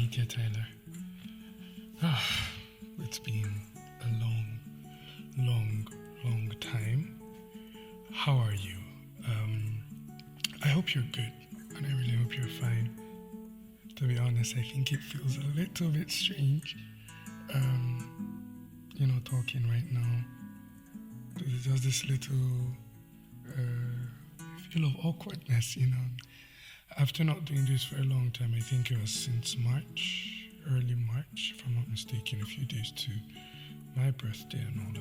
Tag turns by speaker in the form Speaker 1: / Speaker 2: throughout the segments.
Speaker 1: Ike Tyler. It's been a long time. How are you? I hope you're good, and I really hope you're fine. To be honest, I think it feels a little bit strange, talking right now. There's just this little feel of awkwardness, After not doing this for a long time, I think it was since March, early March, if I'm not mistaken, a few days to my birthday and all.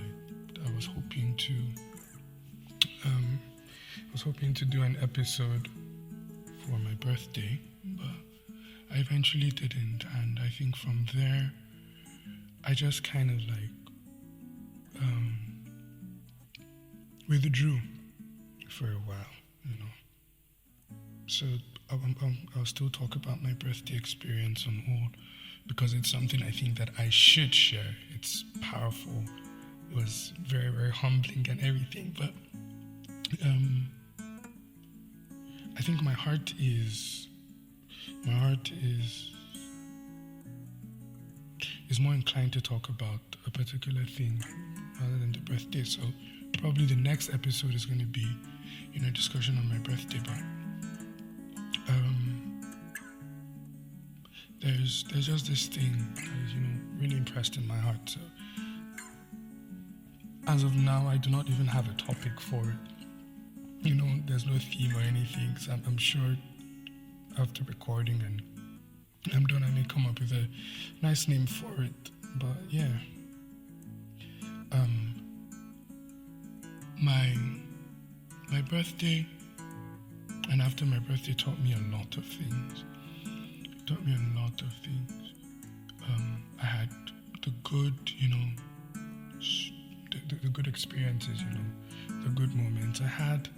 Speaker 1: I was hoping to do an episode for my birthday, but I eventually didn't, and I think from there, I just kind of withdrew for a while, So I'll still talk about my birthday experience and all, because it's something I think that I should share. It's powerful. It was very, very humbling and everything, but I think my heart is more inclined to talk about a particular thing rather than the birthday. So probably the next episode is going to be, a discussion on my birthday, but there's just this thing that is, really impressed in my heart. So as of now, I do not even have a topic for it. There's no theme or anything. So I'm sure after recording and I'm done, I may come up with a nice name for it. But yeah, my birthday and after my birthday taught me a lot of things. I had the good, the good experiences, the good moments. I had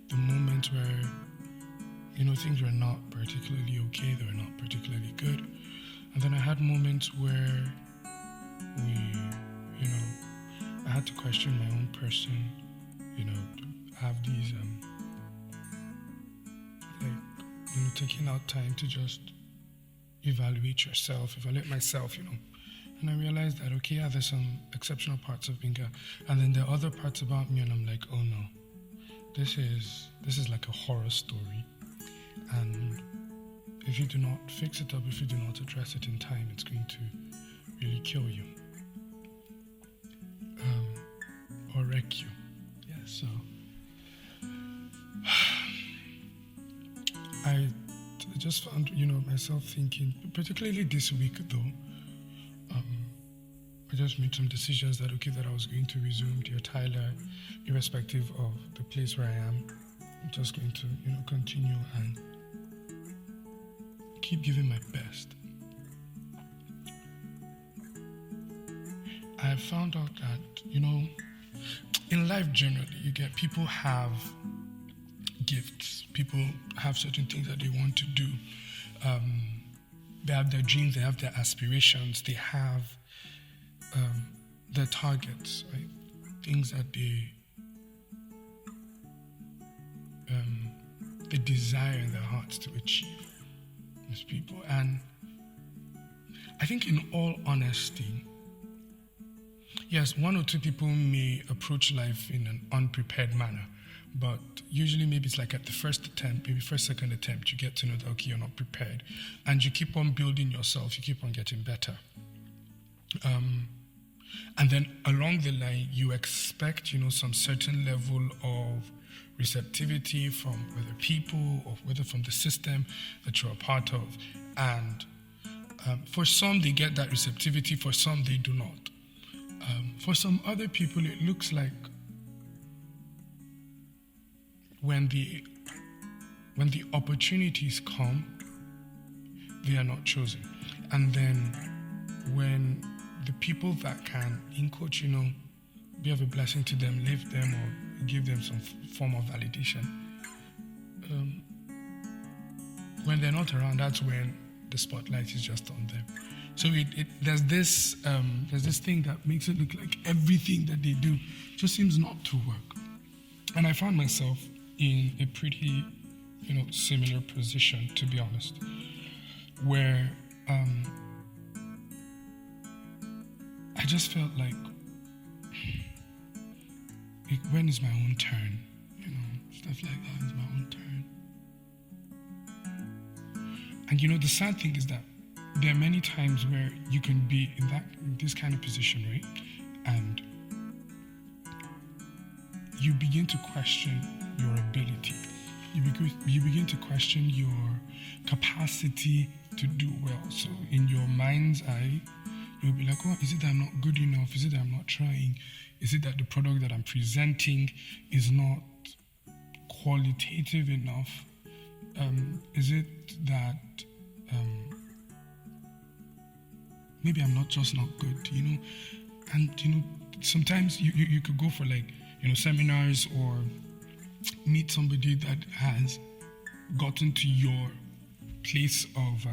Speaker 1: the moments where, things were not particularly okay, they were not particularly good. And then I had moments where I had to question my own person, have these, taking out time to just evaluate myself, And I realized that, okay, yeah, there's some exceptional parts of Binga, and then there are other parts about me, and I'm like, oh no, this is like a horror story. And if you do not fix it up, if you do not address it in time, it's going to really kill you. Or wreck you. Yeah, so I just found, myself thinking, particularly this week though, I just made some decisions that I was going to resume Dear Tyler, irrespective of the place where I am. I'm just going to, continue and keep giving my best. I have found out that, in life generally, you get people have gifts. People have certain things that they want to do. They have their dreams, they have their aspirations, they have their targets, right? Things that they desire in their hearts to achieve as people. And I think in all honesty, yes, one or two people may approach life in an unprepared manner, but usually maybe it's like at the first attempt, maybe first, second attempt, you get to know that, okay, you're not prepared. And you keep on building yourself, you keep on getting better. And then along the line, you expect, some certain level of receptivity from whether people or whether from the system that you're a part of. And for some, they get that receptivity, for some, they do not. For some other people, it looks like when the opportunities come, they are not chosen. And then when the people that can, in quote, be of a blessing to them, lift them or give them some form of validation, when they're not around, that's when the spotlight is just on them. So there's this thing that makes it look like everything that they do just seems not to work. And I found myself in a pretty, similar position, to be honest, where um, I just felt like, when is my own turn? Stuff like that. It's my own turn. And the sad thing is that there are many times where you can be in this kind of position, right? And you begin to question your ability. You begin to question your capacity to do well. So in your mind's eye, you'll be like, oh, is it that I'm not good enough? Is it that I'm not trying? Is it that the product that I'm presenting is not qualitative enough? Is it that maybe I'm not good, And, sometimes you could go for seminars or meet somebody that has gotten to your place of,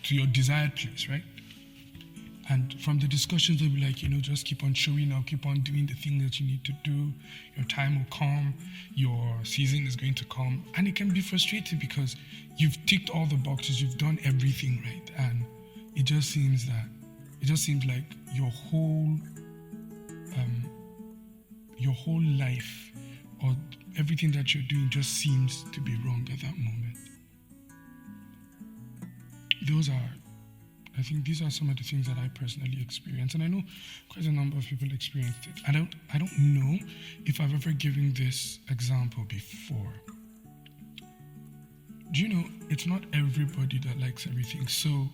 Speaker 1: to your desired place, right? And from the discussions, they'll be like, just keep on showing up, keep on doing the thing that you need to do. Your time will come, your season is going to come. And it can be frustrating because you've ticked all the boxes, you've done everything right. And it just seems like your whole life or everything that you're doing just seems to be wrong at that moment. I think these are some of the things that I personally experienced, and I know quite a number of people experienced it. I don't know if I've ever given this example before. Do you know it's not everybody that likes everything? So,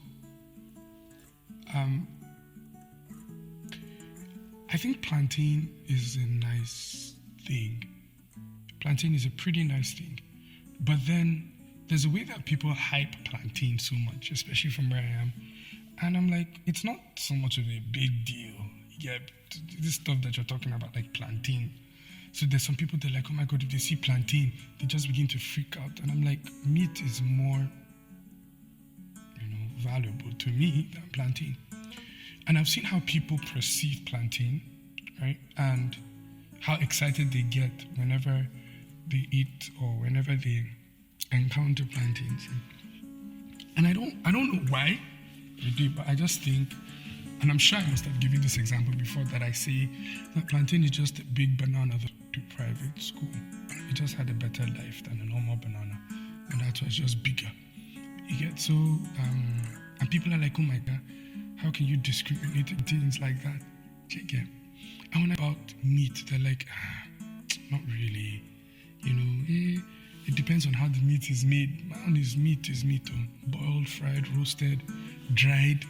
Speaker 1: I think plantain is a nice thing. Plantain is a pretty nice thing, but then there's a way that people hype plantain so much, especially from where I am. And I'm like, it's not so much of a big deal. Yeah, this stuff that you're talking about, like plantain. So there's some people that are like, oh my God, if they see plantain, they just begin to freak out. And I'm like, meat is more, valuable to me than plantain. And I've seen how people perceive plantain, right? And how excited they get whenever they eat or whenever they encounter plantains. And I don't know why they do, but I just think, and I'm sure I must have given this example before, that I say that plantain is just a big banana that to private school. It just had a better life than a normal banana, and that's why it's just bigger. You get so, and people are like, oh my God, how can you discriminate things like that? You get. And when about meat, they're like, not really. It depends on how the meat is made. Man, meat is meat. Boiled, fried, roasted, dried.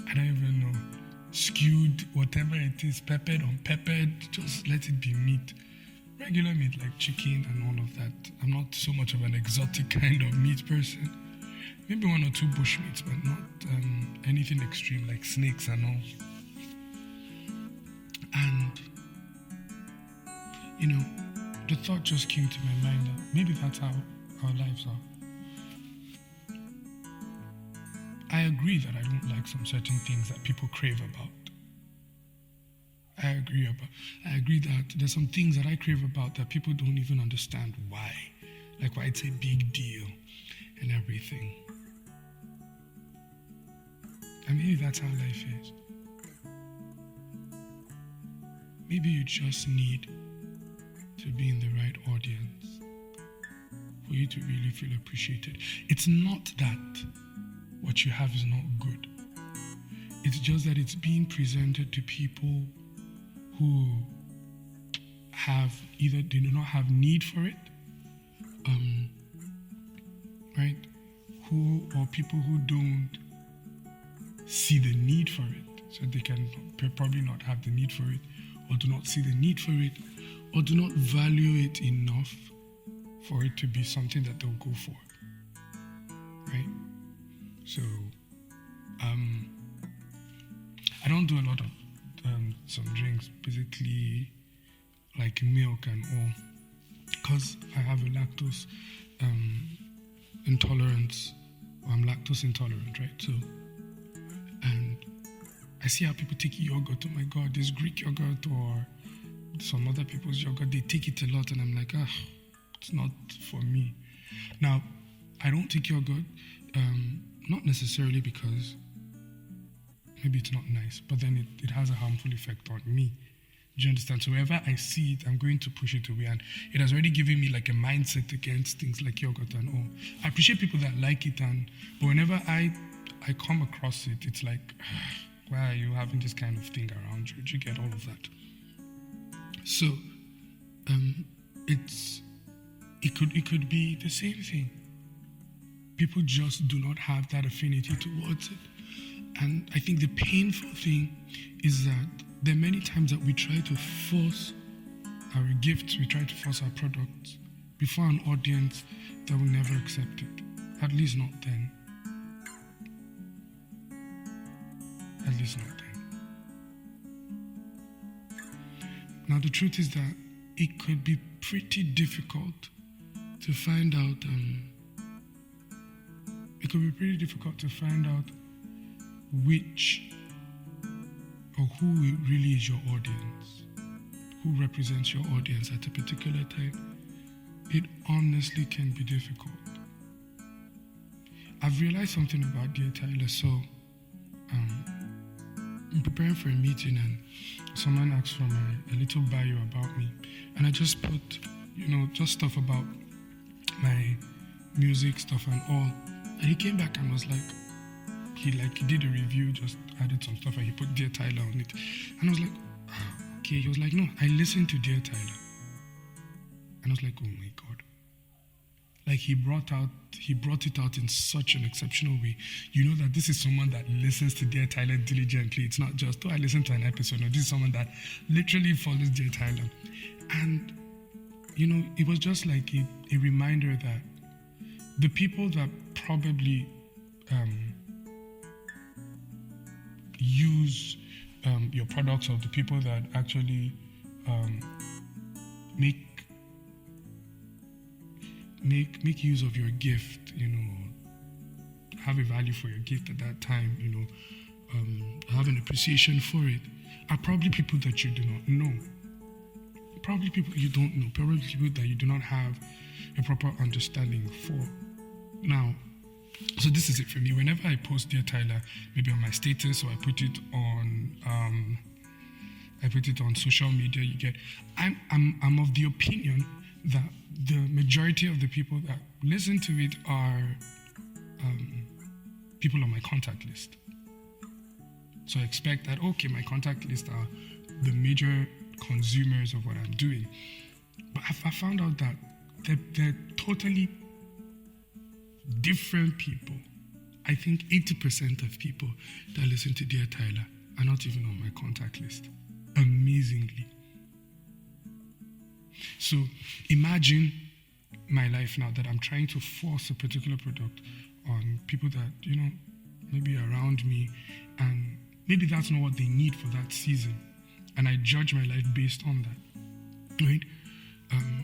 Speaker 1: I don't even know. Skewed, whatever it is, peppered, unpeppered. Just let it be meat. Regular meat like chicken and all of that. I'm not so much of an exotic kind of meat person. Maybe one or two bush meats, but not anything extreme like snakes and all. And the thought just came to my mind that maybe that's how our lives are. I agree that I don't like some certain things that people crave about. I agree that there's some things that I crave about that people don't even understand why. Like why it's a big deal and everything. And maybe that's how life is. Maybe you just need to be in the right audience for you to really feel appreciated. It's not that what you have is not good. It's just that it's being presented to people who have either they do not have need for it, right? Or people who don't see the need for it, so they can probably not have the need for it, or do not see the need for it, or do not value it enough for it to be something that they'll go for, right? So, I don't do a lot of some drinks, basically like milk and all, because I have a lactose intolerance. I'm lactose intolerant, right? So, and I see how people take yogurt. Oh my God, this Greek yogurt or some other people's yogurt, they take it a lot, and I'm like, it's not for me. Now, I don't take yogurt, not necessarily because maybe it's not nice, but then it has a harmful effect on me. Do you understand? So wherever I see it, I'm going to push it away. And it has already given me like a mindset against things like yogurt and all. I appreciate people that like it, but whenever I come across it, it's like, why are you having this kind of thing around you? Do you get all of that? So it could be the same thing. People just do not have that affinity towards it. And I think the painful thing is that there are many times that we try to force our gifts, we try to force our products before an audience that will never accept it. At least not then. At least not then. Now the truth is that it could be pretty difficult to find out which or who really is your audience, who represents your audience at a particular time. It honestly can be difficult. I've realized something about Dear Tyler. So I'm preparing for a meeting and someone asked for a little bio about me, and I just put, just stuff about my music stuff and all. And he came back and was like, he did a review, just added some stuff, and he put Dear Tyler on it. And I was like, okay. He was like, no, I listened to Dear Tyler. And I was like, oh my God. Like he brought it out in such an exceptional way. You know that this is someone that listens to Dear Tyler diligently. It's not just, I listened to an episode. No, this is someone that literally follows Dear Tyler. And, it was just like a reminder that the people that probably use your products, or the people that actually make use of your gift, have a value for your gift at that time, have an appreciation for it, are probably people that you do not know. Probably people you don't know. Probably people that you do not have a proper understanding for. Now, so this is it for me. Whenever I post Dear Tyler, maybe on my status, or I put it on social media, I'm of the opinion that the majority of the people that listen to it are people on my contact list. So I expect that, okay, my contact list are the major consumers of what I'm doing. But I found out that they're totally different people. I think 80% of people that listen to Dear Tyler are not even on my contact list. Amazingly. So imagine my life now, that I'm trying to force a particular product on people that, maybe around me, and maybe that's not what they need for that season. And I judge my life based on that, right?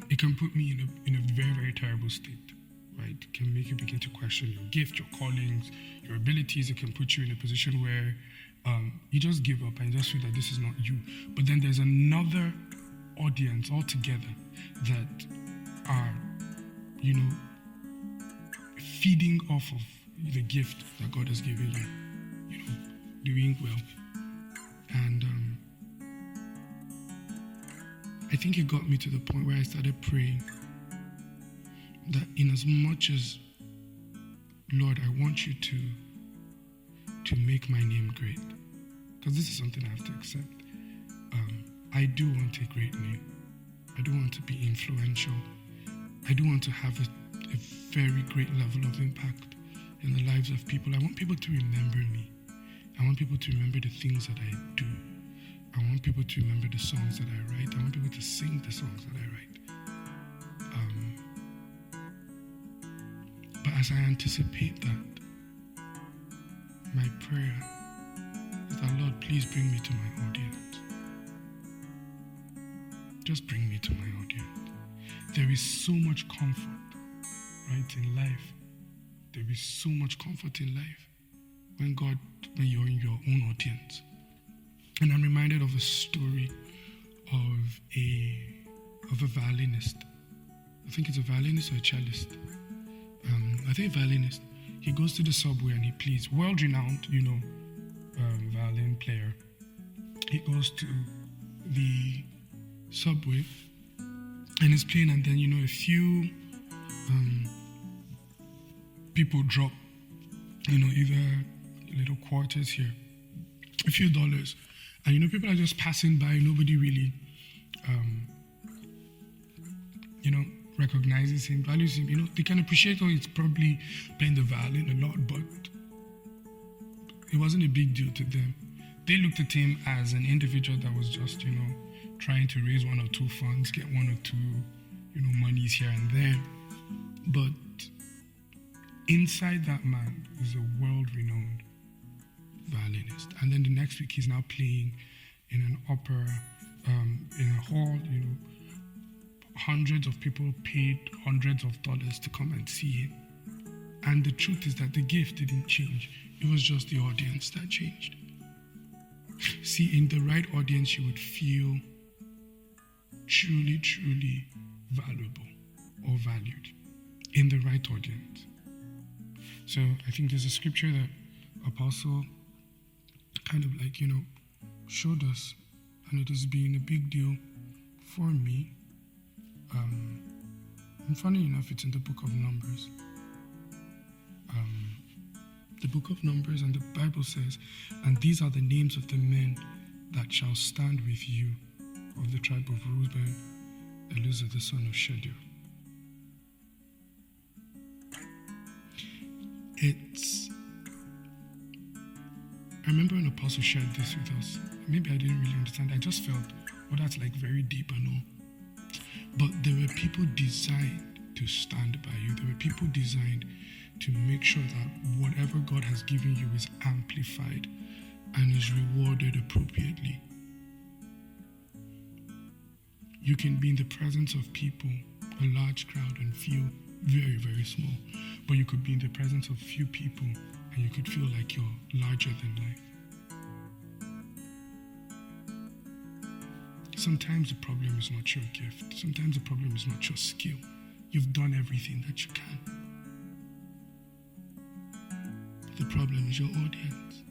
Speaker 1: It can put me in a very, very terrible state, right? It can make you begin to question your gift, your callings, your abilities. It can put you in a position where you just give up and you just feel that this is not you. But then there's another audience altogether that are, feeding off of the gift that God has given you, doing well. And I think it got me to the point where I started praying that in as much as, Lord, I want you to make my name great, because this is something I have to accept. I do want a great name. I do want to be influential. I do want to have a very great level of impact in the lives of people. I want people to remember me. I want people to remember the things that I do. I want people to remember the songs that I write. I want people to sing the songs that I write. But as I anticipate that, my prayer is that, Lord, please bring me to my audience. Just bring me to my audience. There is so much comfort, right, in life. There is so much comfort in life when you're in your own audience. And I'm reminded of a story of a violinist. I think it's a violinist or a cellist. I think violinist. He goes to the subway and he plays. World-renowned, violin player. He goes to the subway and is playing, and then a few people drop, either little quarters here, a few dollars, and people are just passing by. Nobody really recognizes him, values him. They can appreciate how he's probably playing the violin a lot, but it wasn't a big deal to them. They looked at him as an individual that was just, trying to raise one or two funds, get one or two, monies here and there. But inside that man is a world-renowned violinist. And then the next week he's now playing in an opera, in a hall, hundreds of people paid hundreds of dollars to come and see him. And the truth is that the gift didn't change. It was just the audience that changed. See, in the right audience, you would feel truly, truly valuable or valued. In the right audience. So I think there's a scripture that Apostle kind of showed us, and it has been a big deal for me. And funny enough, it's in the book of Numbers. The book of Numbers, and the Bible says, "And these are the names of the men that shall stand with you of the tribe of Reuben, Eleazar the son of Shedeur." I remember an apostle shared this with us. Maybe I didn't really understand. I just felt, that's very deep and all. But there were people designed to stand by you. There were people designed to make sure that whatever God has given you is amplified and is rewarded appropriately. You can be in the presence of people, a large crowd, and feel very, very small. But you could be in the presence of few people and you could feel like you're larger than life. Sometimes the problem is not your gift. Sometimes the problem is not your skill. You've done everything that you can. The problem is your audience.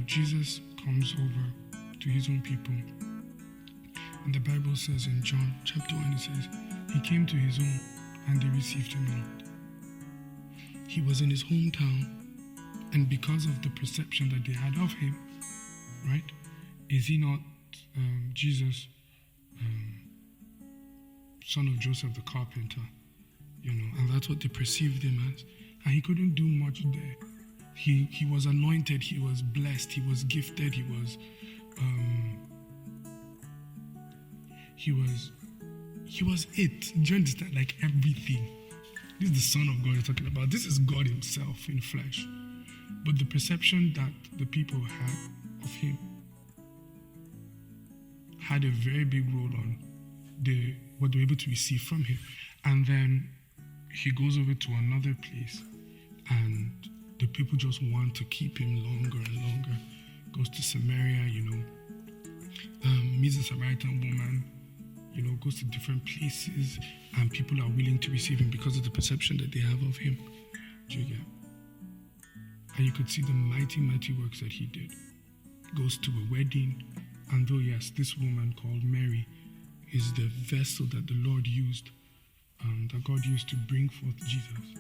Speaker 1: Jesus comes over to his own people. And the Bible says in John chapter 1, it says, he came to his own and they received him not. He was in his hometown, and because of the perception that they had of him, right? Is he not Jesus, son of Joseph the carpenter? And that's what they perceived him as. And he couldn't do much there. He was anointed, he was blessed, he was gifted, he was it. Do you understand? Like everything. This is the Son of God you're talking about. This is God himself in flesh. But the perception that the people had of him had a very big role on what they were able to receive from him. And then he goes over to another place, and the people just want to keep him longer and longer. Goes to Samaria, meets a Samaritan woman, goes to different places, and people are willing to receive him because of the perception that they have of him. Do you get? And you could see the mighty, mighty works that he did. Goes to a wedding, and though, yes, this woman called Mary is the vessel that the Lord used, that God used to bring forth Jesus,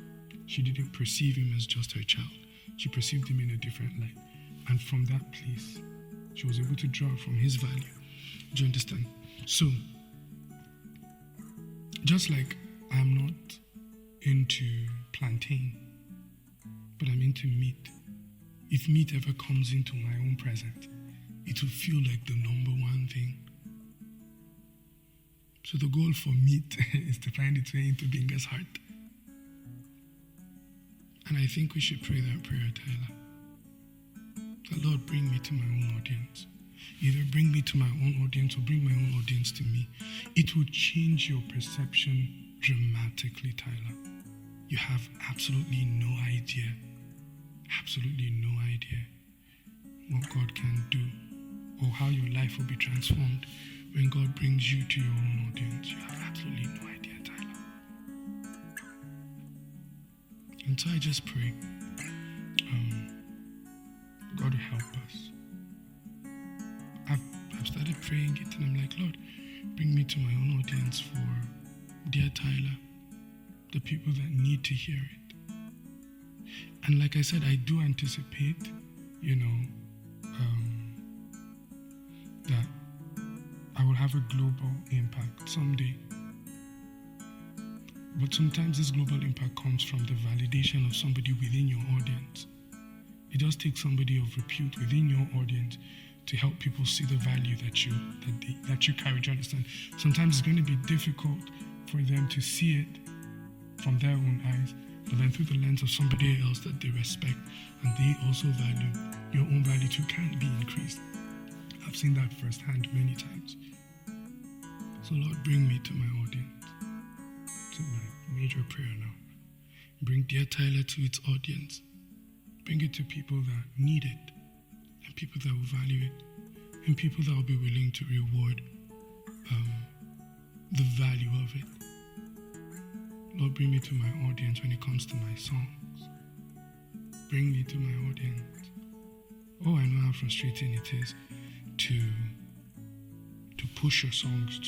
Speaker 1: she didn't perceive him as just her child. She perceived him in a different light. And from that place, she was able to draw from his value. Do you understand? So, just like I'm not into plantain, but I'm into meat. If meat ever comes into my own presence, it will feel like the number one thing. So the goal for meat is to find its way into Binga's heart. And I think we should pray that prayer, Tyler. The Lord, bring me to my own audience. Either bring me to my own audience or bring my own audience to me. It will change your perception dramatically, Tyler. You have absolutely no idea what God can do or how your life will be transformed when God brings you to your own audience. You have absolutely no idea, Tyler. And so I just pray, God will help us. I've started praying it, and I'm like, Lord, bring me to my own audience for dear Tyler, the people that need to hear it. And like I said, I do anticipate, that I will have a global impact someday. But sometimes this global impact comes from the validation of somebody within your audience. It does take somebody of repute within your audience to help people see the value that you carry. Do you understand? Sometimes it's going to be difficult for them to see it from their own eyes, but then through the lens of somebody else that they respect and they also value, your own value too can be increased. I've seen that firsthand many times. So Lord, bring me to my audience. To my major prayer now. Bring dear Tyler to its audience. Bring it to people that need it, and people that will value it, and people that will be willing to reward the value of it. Lord, bring me to my audience when it comes to my songs. Bring me to my audience. Oh, I know how frustrating it is to push your songs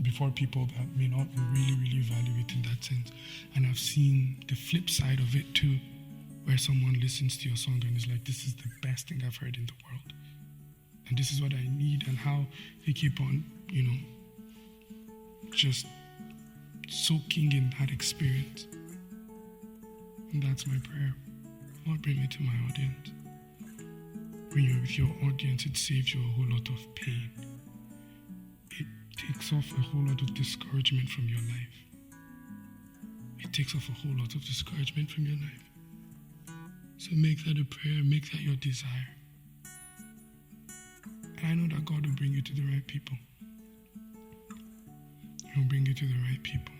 Speaker 1: before people that may not really, really value it in that sense. And I've seen the flip side of it too, where someone listens to your song and is like, this is the best thing I've heard in the world. And this is what I need, and how they keep on, just soaking in that experience. And that's my prayer. Lord, bring me to my audience. When you're with your audience, it saves you a whole lot of pain. It takes off a whole lot of discouragement from your life. It takes off a whole lot of discouragement from your life. So make that a prayer, make that your desire. And I know that God will bring you to the right people. He'll bring you to the right people.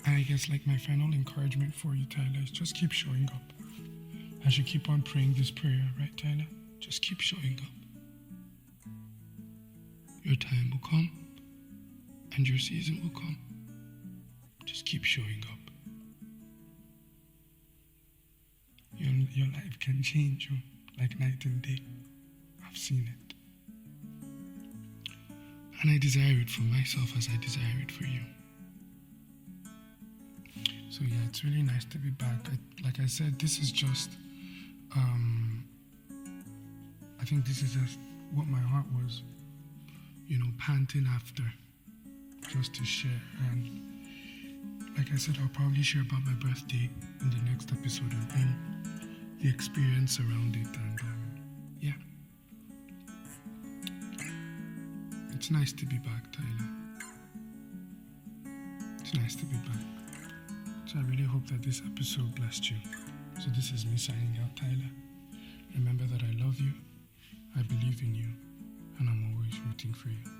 Speaker 1: And I guess like my final encouragement for you, Tyler, is just keep showing up. As you keep on praying this prayer, right, Tyler? Just keep showing up. Your time will come, and your season will come. Just keep showing up. Your life can change like night and day. I've seen it. And I desire it for myself as I desire it for you. So yeah, it's really nice to be back. Like I said, this is just, I think this is just what my heart was, panting after, just to share. And like I said, I'll probably share about my birthday in the next episode and the experience around it. And yeah, it's nice to be back, Tyler. It's nice to be back. So I really hope that this episode blessed you. So this is me signing out, Tyler. Remember that I love you, I believe in you, and I'm always rooting for you.